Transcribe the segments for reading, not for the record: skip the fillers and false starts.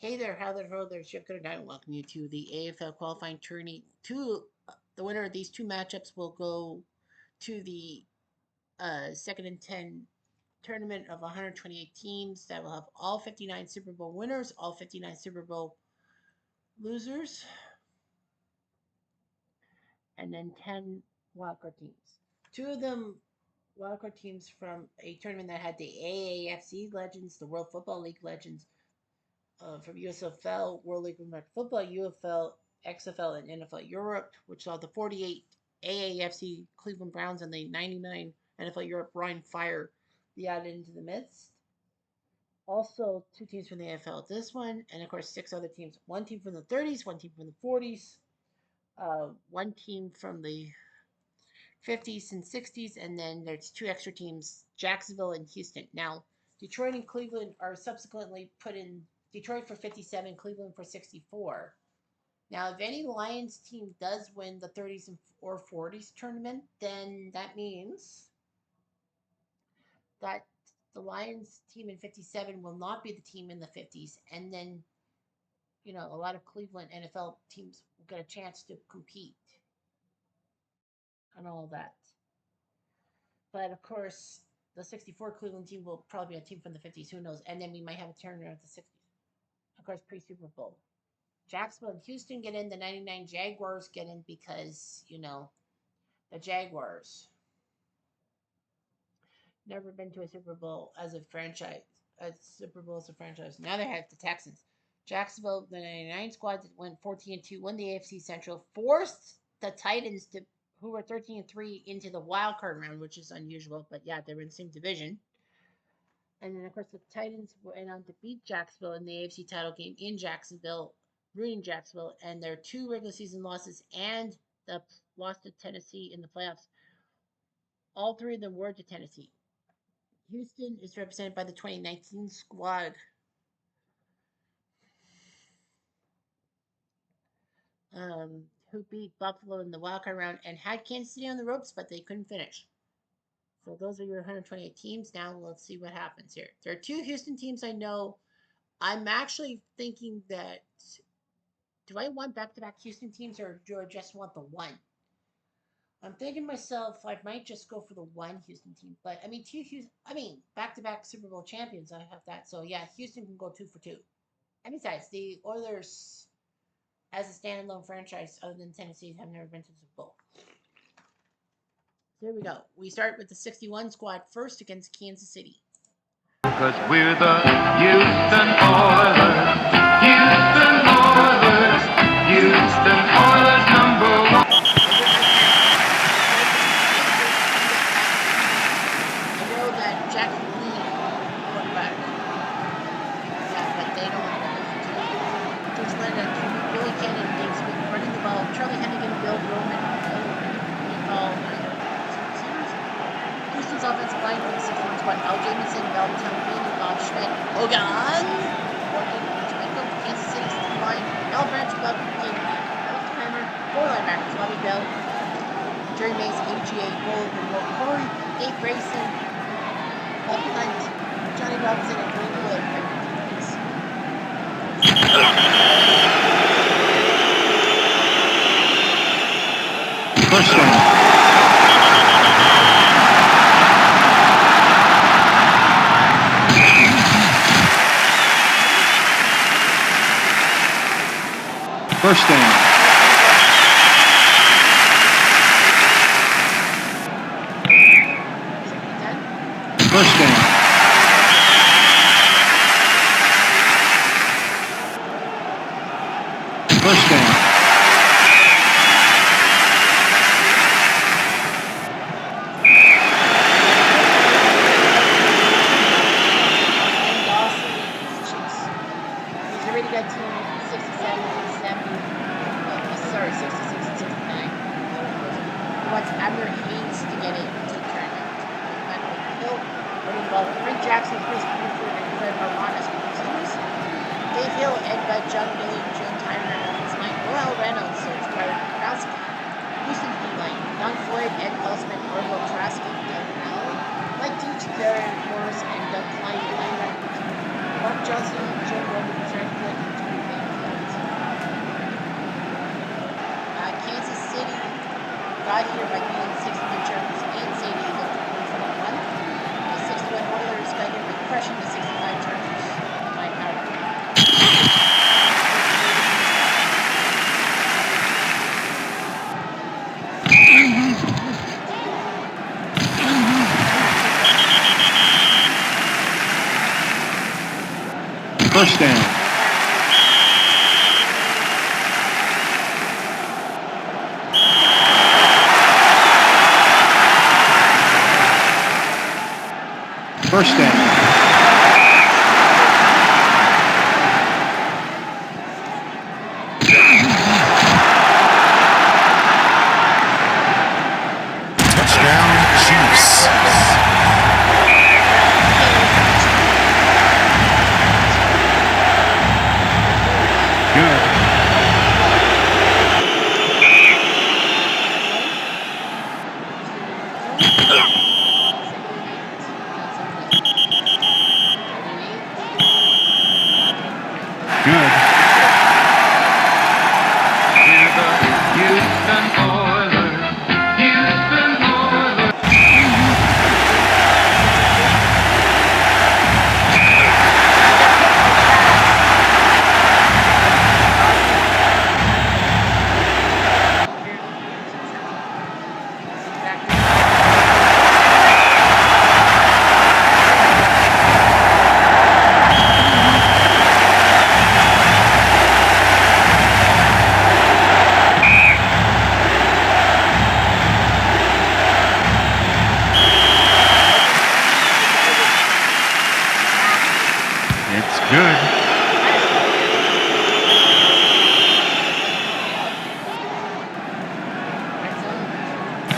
Hey there, how there, hello there, Chip Cutter and welcome you to the AFL qualifying tourney. The winner of these two matchups will go to the second and 10 tournament of 128 teams that will have all 59 Super Bowl winners, all 59 Super Bowl losers, and then 10 wildcard teams. Two of them wildcard teams from a tournament that had the AAFC legends, the World Football League legends, from USFL, World League of American Football, UFL, XFL, and NFL Europe, which saw the 48 AAFC Cleveland Browns and the 99 NFL Europe Ryan Fire be added into the midst. Also, two teams from the AFL. This one, and of course, six other teams. One team from the 30s, one team from the 40s, one team from the 50s and 60s, and then there's two extra teams, Jacksonville and Houston. Now, Detroit and Cleveland are subsequently put in Detroit for 57, Cleveland for 64. Now, if any Lions team does win the 30s or 40s tournament, then that means that the Lions team in 57 will not be the team in the 50s. And then, a lot of Cleveland NFL teams will get a chance to compete and all that. But of course, the 64 Cleveland team will probably be a team from the 50s. Who knows? And then we might have a tournament of the 60s. Of course, pre Super Bowl. Jacksonville and Houston get in. The 99 Jaguars get in because, the Jaguars never been to a Super Bowl as a franchise. A Super Bowl as a franchise. Now they have the Texans. Jacksonville, the 99 squad that went 14-2, won the AFC Central, forced the Titans to who were 13-3 into the wild card round, which is unusual, but yeah, they were in the same division. And then, of course, the Titans went on to beat Jacksonville in the AFC title game in Jacksonville, ruining Jacksonville, and their two regular season losses and the loss to Tennessee in the playoffs. All three of them were to Tennessee. Houston is represented by the 2019 squad. Who beat Buffalo in the wildcard round and had Kansas City on the ropes, but they couldn't finish. So those are your 128 teams. Now let's see what happens here. There are two Houston teams I know. I'm actually thinking that, do I want back-to-back Houston teams or do I just want the one? I'm thinking to myself, I might just go for the one Houston team. But back-to-back Super Bowl champions, I have that. So yeah, Houston can go 2 for 2. And besides, the Oilers, as a standalone franchise, other than Tennessee, have never been to the Super Bowl. So here we go. We start with the 61 squad first against Kansas City. Because we're the Houston Oilers, Houston Oilers, Houston Oilers #1. I know that Jackie Lee quarterback. Yeah, but they don't just let it Billy Cannon thinks with running the ball. Charlie Hennigan, Bill Roman, Houston's offensive line for the 61 squad. Al Jamison, Val Tomlin, Bob Schmidt, Hogan, Jamaica, Kansas City's line, Al Branch, Bob King, Alex Kramer, four linebackers, Bobby Bell, Jerry Mays, AGA, Gold, Will Corey, Dave Grayson, Bobby Hunt, Johnny Robinson, and Green Wood. First down. First down. First down. First down. He's a really good team. 67, 70. Sorry, 66 and 69. He wants Abner Haynes to get it to the tournament. Michael Hill, running the ball. Frank Jackson, Chris Buford, and Fred Marmonis continues. Dave Hill, Ed Budd, John Billy, Jim Tyner, Alex Mike, Noel Reynolds, Serge Krauski, Houston D-Line, Don Floyd, Ed Elsman, Orville Trask, Doug Allen, Mike Teach, Darren Morris, and Doug Klein, linebackers. Mark Johnson, Jim Roman, Frank Glick, got here by beating the 61 Chargers in San Diego 31-21. The 61 Oilers got here by crushing the 65 Chargers in my power. First down. First down.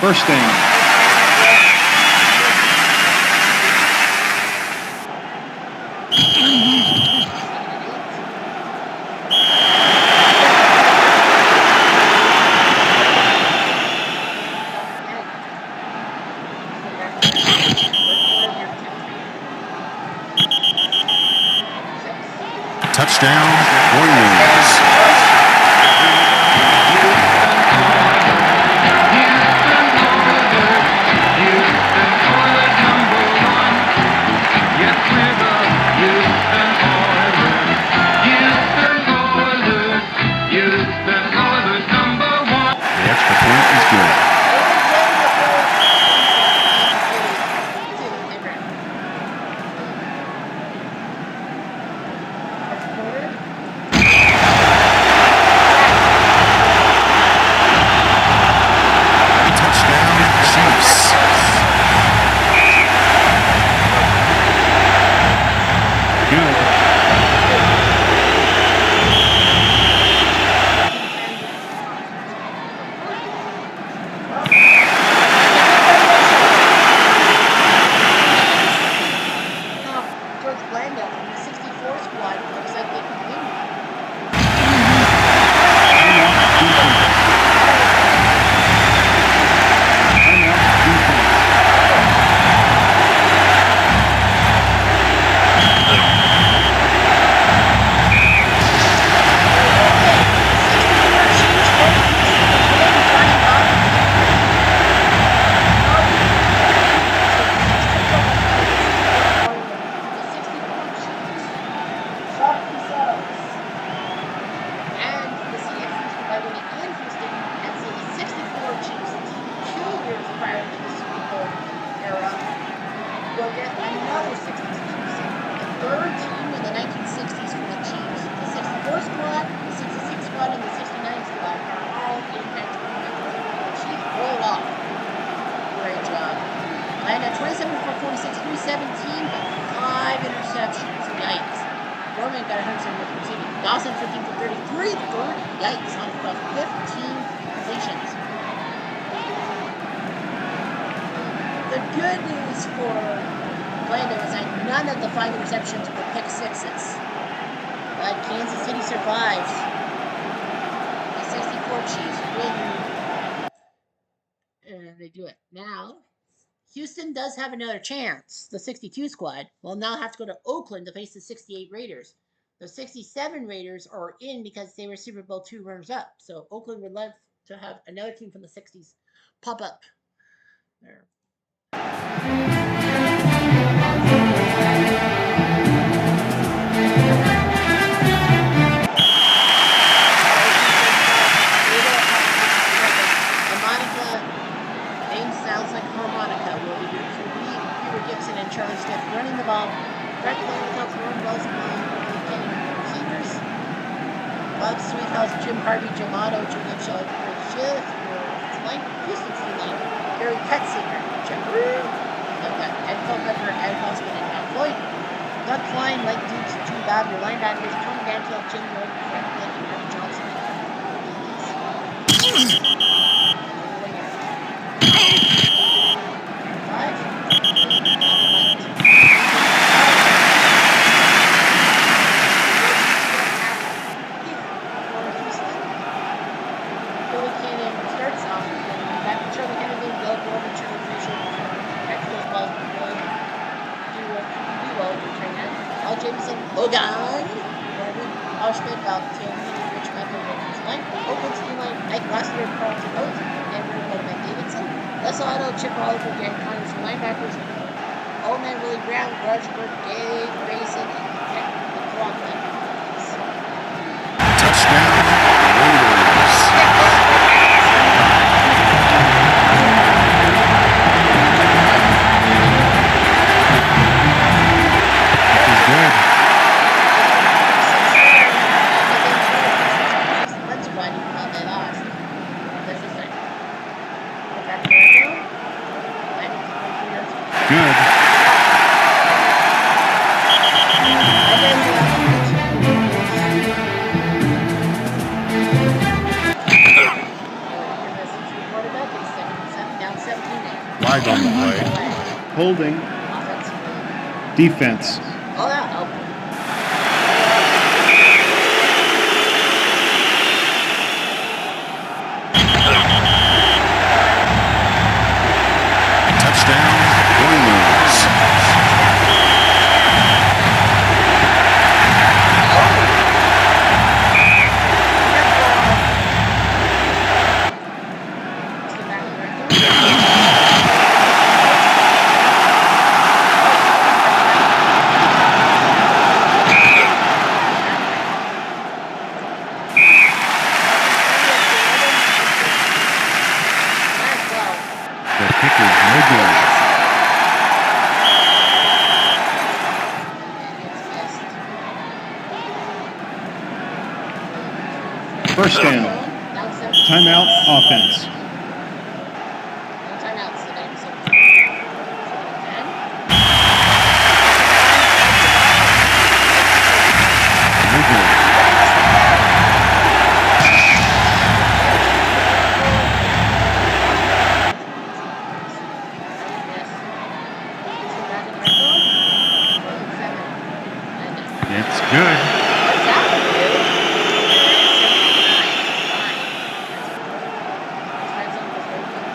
First down. Touchdown, Warriors. The extra point is good. At 27 for 46, 317, but 5 interceptions. Yikes. Gorman got 107 with receiving. Dawson 15 for 33, 30. Yikes. On about 15 completions. The good news for Orlando is that none of the 5 interceptions were pick sixes. But Kansas City survives. The 64 Chiefs win. And they do it. Now, Houston does have another chance. The 62 squad will now have to go to Oakland to face the 68 Raiders. The 67 Raiders are in because they were Super Bowl II runners-up. So Oakland would love to have another team from the 60s pop up there. Sounds like a harmonica. Will be Peter Gibson and Charlie Smith running the ball. Brett Miller without throwing balls behind Kenny Keepers. Bob Sweethouse, Jim Harvey, Jim Otto, Julian Shaw, Greg Schiff, Mike Houston Freeland, Gary Petzinger, Jeff Rue, Ed Culpepper, Ed Hosman, and Matt Floyd. Doug Klein, Mike Deeps, Jim Bob, your linebackers, Tony Danfield, Jim Rowe, Fred Blake, and Eric Johnson. Jameson, Logan, Auschwitz, Valentine, Rich Michael, Wilkins Line, Open Steam Line, Mike Lassiter, Carlton Oates, Denver, Bowman Davidson, Les Otto, Chip Oliver, Dan Connors, linebackers, Old Man Willie Brown, Rutherford, Dave Grayson, and the Clockman. Touchdown, Raiders. Good. Flag on the play. Holding. Defense. Oh, that'll help. Touchdown, Raiders. The kick is no good. First down. Timeout offense. Timeouts today. So No good. It's good.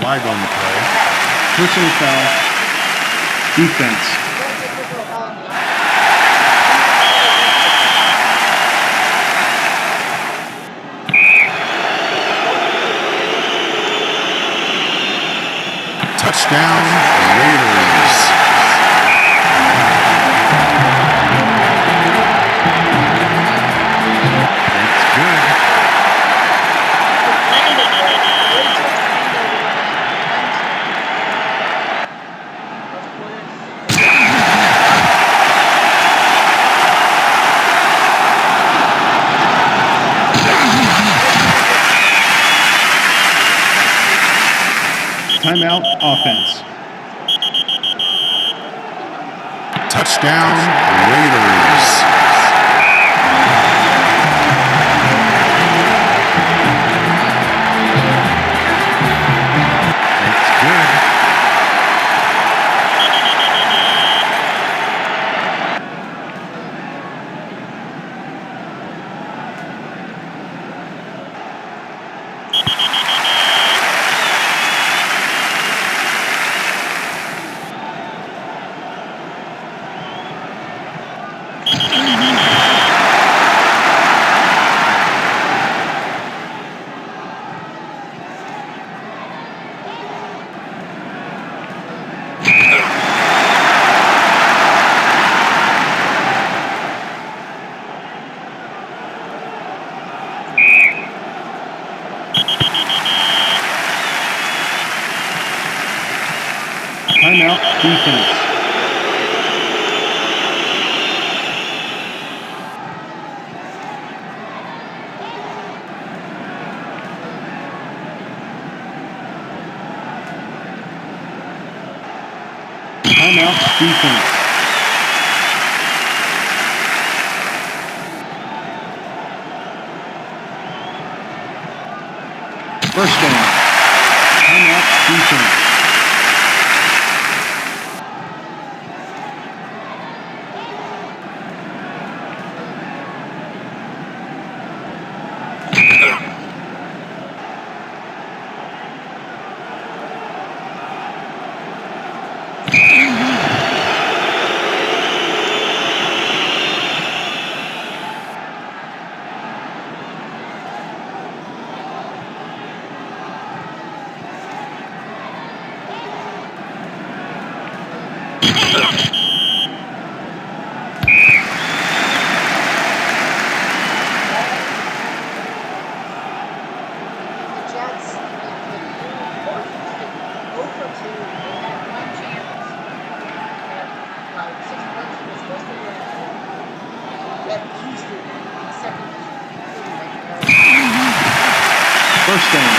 Flag on the play. Personal foul. Defense. Touchdown, Raiders. It's good. Timeout offense. Touchdown, Raiders. It's good. defense. Timeout, defense. First down. Timeout, defense. The Jets, before Houston, over 2, they had one chance. Well, 6 points was supposed to win at home. But Houston in the second quarter. First down.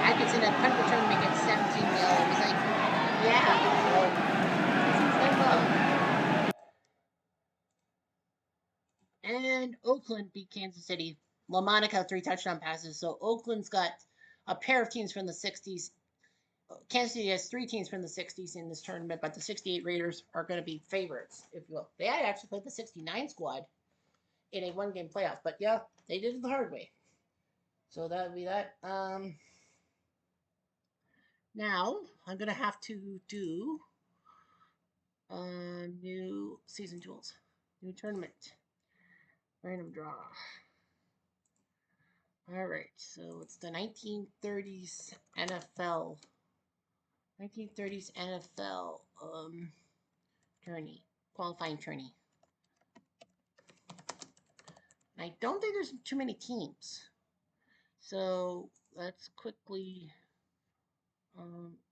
Atkinson had punt return to make it 17-0. It was like, yeah, well, Houston's done well. And Oakland beat Kansas City. LaMonica 3 touchdown passes. So Oakland's got a pair of teams from the 60s. Kansas City has 3 teams from the 60s in this tournament, but the 68 Raiders are going to be favorites, if you will. They had actually played the 69 squad in a one-game playoff, but yeah, they did it the hard way. So that would be that. Now I'm gonna have to do new season tools, new tournament, random draw. All right, so it's the 1930s NFL, 1930s NFL tourney, qualifying tourney. I don't think there's too many teams, so let's quickly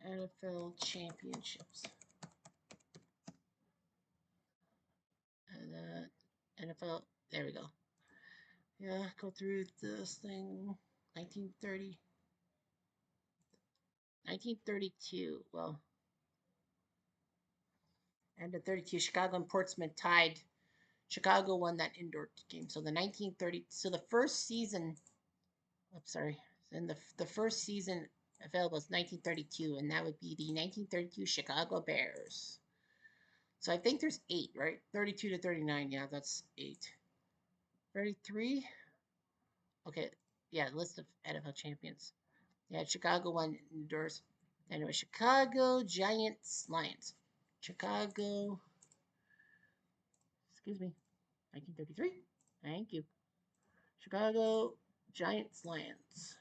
NFL championships. NFL, there we go. Yeah, go through this thing. 1930, 1932. Well, and the 32, Chicago and Portsmouth tied. Chicago won that indoor game. So the 1930, so the first season, I'm sorry, and the first season available is 1932, and that would be the 1932 Chicago Bears. So I think there's 8, right? 32 to 39. Yeah, that's 8. 33. Okay, yeah, list of NFL champions. Yeah, Chicago won indoors. And it was Chicago Giants Lions. Chicago, excuse me, 1933. Thank you. Chicago Giants Lions.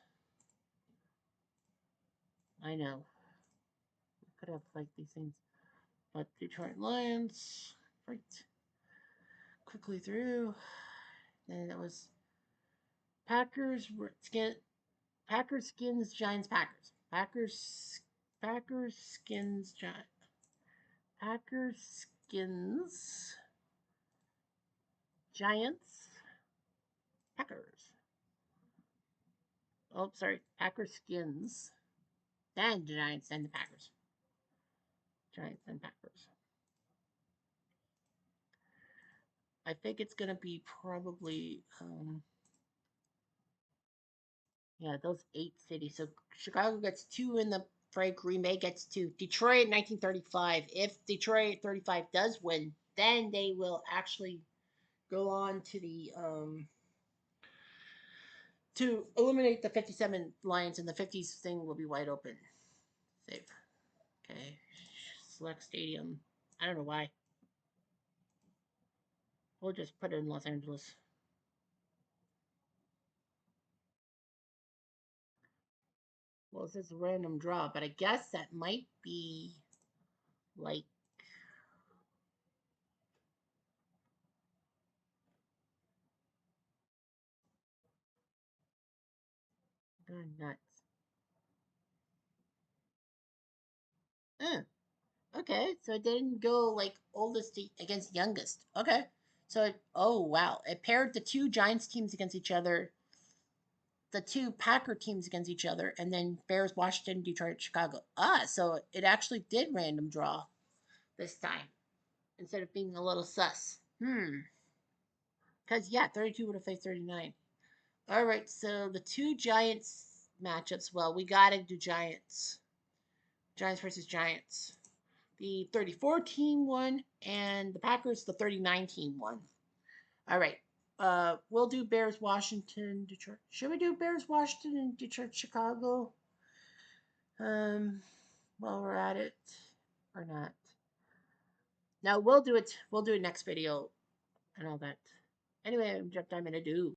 I know. Could have liked these things. But Detroit Lions. Right. Quickly through. Then it was Packers Packers skins Giants Packers. Packers skins Giants. Packers skins Giants Packers. Oh, sorry. Packers skins. Then the Giants, then the Packers. Giants and Packers. I think it's going to be probably, yeah, those 8 cities. So Chicago gets 2 in the break. Green Bay gets 2. Detroit in 1935. If Detroit 35 does win, then they will actually go on to the to eliminate the 57 Lions, and the 50s thing will be wide open. Save. Okay. Select stadium. I don't know why. We'll just put it in Los Angeles. Well, it says random draw, but I guess that might be like going nuts. Okay, so it didn't go like oldest against youngest. Okay, so oh wow, it paired the two Giants teams against each other, the two Packer teams against each other, and then Bears, Washington, Detroit, Chicago. So it actually did random draw this time instead of being a little sus. Because yeah, 32 would have faced 39. All right, so the two Giants matchups. Well, we gotta do Giants. Giants versus Giants. The 34 team one, and the Packers, the 39 team one. All right. We'll do Bears, Washington, Detroit. Should we do Bears, Washington, and Detroit, Chicago? While we're at it, or not? No, we'll do it. We'll do it next video and all that. Anyway, I'm gonna do.